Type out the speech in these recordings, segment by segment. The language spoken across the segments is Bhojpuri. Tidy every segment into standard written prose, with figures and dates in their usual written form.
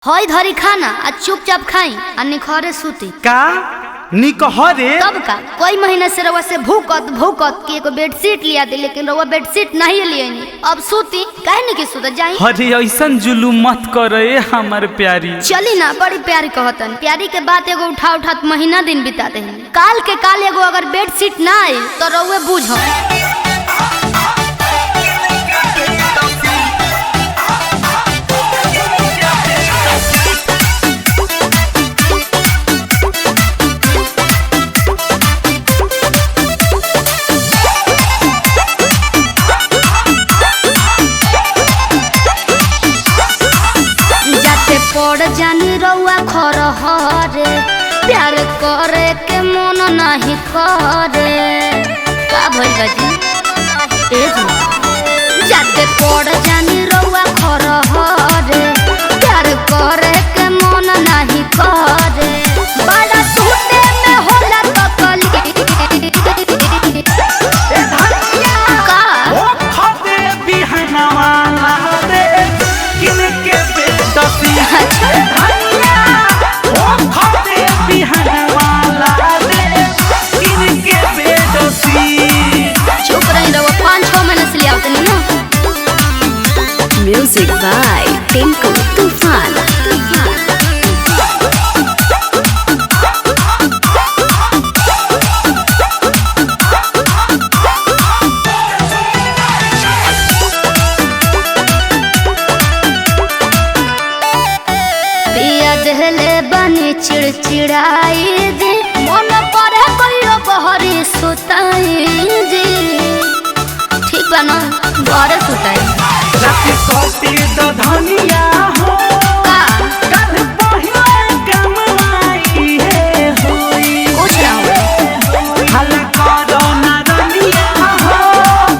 हई धरी खाना आ चुपचाप खाई आ निखरे सूती का निकहरे तब का कई महीना से रवा से भूकत भूकत कि एगो बेडशीट लिया दे, लेकिन रवा बेडशीट नहीं लिए अब सूती काहे नहीं कि सूत जाई। हरे ऐसन जुलूम मत करे हमर प्यारी। चली ना बड़ी प्यारी कहतन, प्यारी के बात एगो उठा उठा महीना दिन बिताते हैं। काल के काल एगो अगर बेडशीट ना आई तो रउए बूझो। पड़ जानी रउआ खर हरे प्यार करे के मन नहीं करे का भइल बाजी ए जाते पड़ जानी रउआ खर हरे प्यार करे के मन नहीं करे बड़ा टूटे में होला तकली का ओ खदे बिहनवा रे किनके बेदसी Music by Tinku Tufan. पिया दहले बनी चिड़चिड़ाई जी मन पर कहियो बहरी सुताई जी ठीक बा ना घरे सुताई रात सोती तो धनिया हो का कल पहिले कमाई है होई कुछ ना हो हला करो ना रनिया हो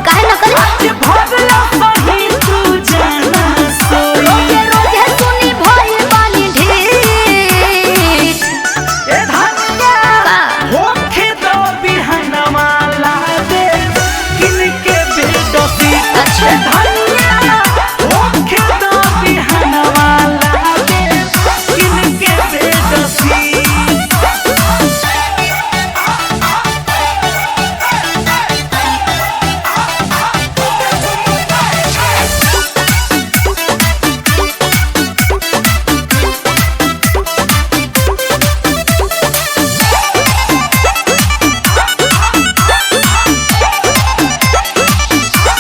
काहे ना करे आज भगला सही तू जाना सोई रोजे रोजे सुनी भई बानी ढीठ ए धनिया का होखे दो बिहनवा ला दे किनके बेदसी अच्छा। ए धनिया होखे दो बिहनवा ला दे किनके बेदसी।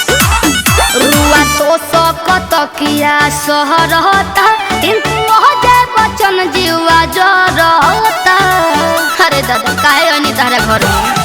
रुआ तो सकत किया सहरता किंतु हो जाए बचन जीवा जरता। अरे दादा काहे अनी तारा घर में